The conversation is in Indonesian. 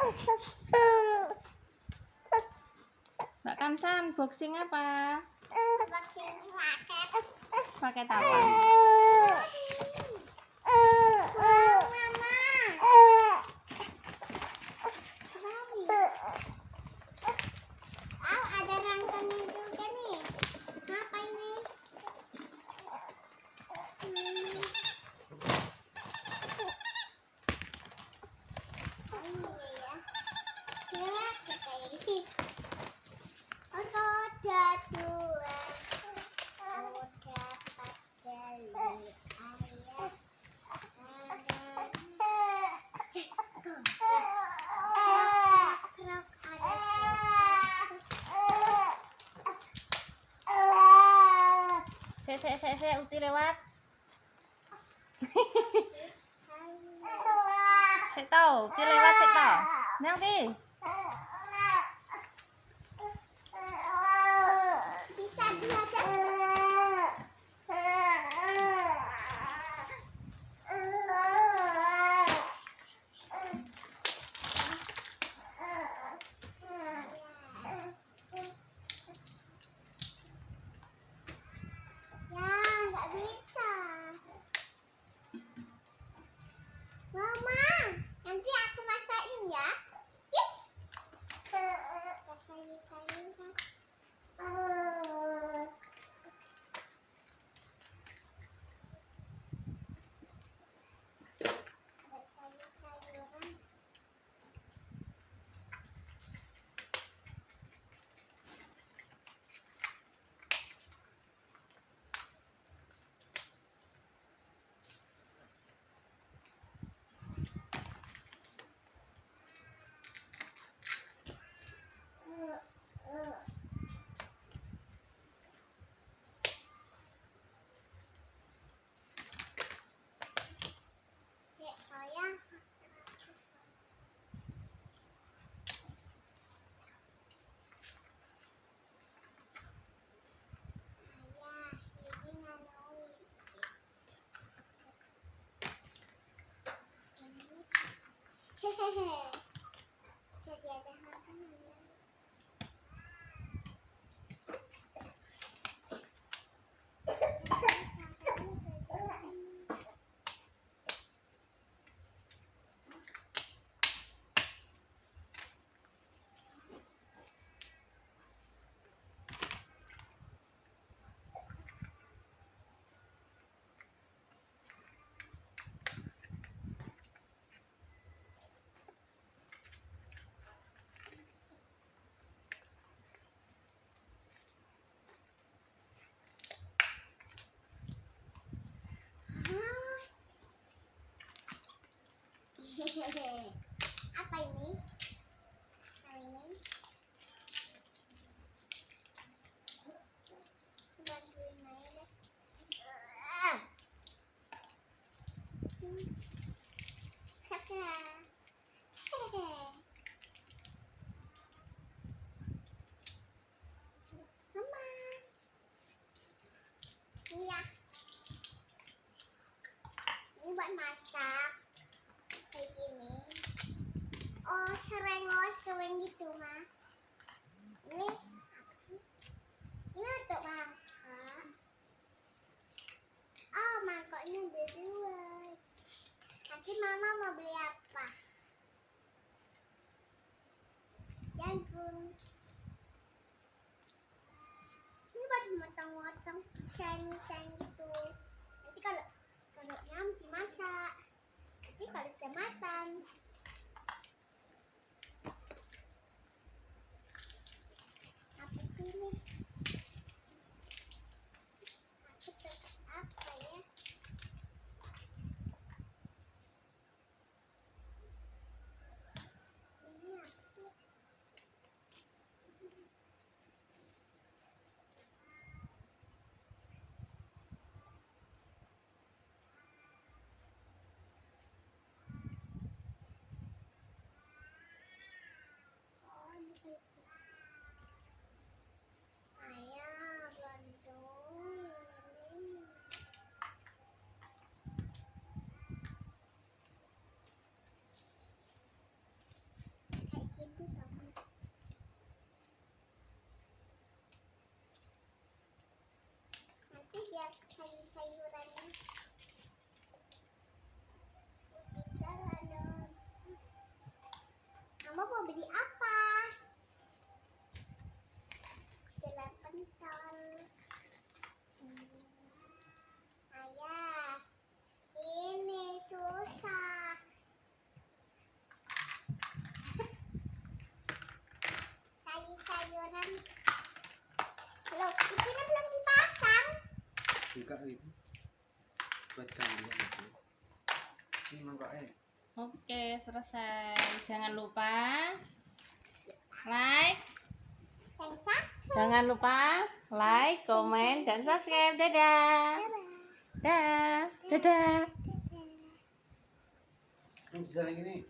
Mbak Kansan, boxing apa? Boxing raket. Paket apa? Mama. Ada rangkanya juga nih. Apa ini? Roda dua, roda empat jali ayah. Saya Uti lewat. Saya tahu, Uti lewat saya tahu. Nanti. Bisa belajar. Nggak bisa. Mama, nanti aku masakin ya. Chips. Sayur-sayuran. Ada sayur-sayuran. Jadi ada makanan. Apa ini? Bantuin aja deh. Mama. Ini ya. Ini buat masak. Kayak gini. Oh, sering gitu, Ma. Ini apa sih? Ini untuk masak. Oh, mangkoknya udah dua. Nanti Mama mau beli apa? Jagung. Ini buat motong-motong, sen-sen gitu. Nanti kalau mesti masak. Nanti kalau sudah matang. Apa sih ini? Apa ya? Ini apa sih? jadi apa? Gelar pentol. Ayah, ini susah. Sayur-sayuran. Loh, di sini belum dipasang. Buka itu. Buat kamu itu. Ini mangkoknya. Oke, selesai. Jangan lupa like. Yang satu. Jangan lupa like, komen, dan subscribe. Dadah. Dadah. Dadah. Dadah. Dadah. Yang di sana gini.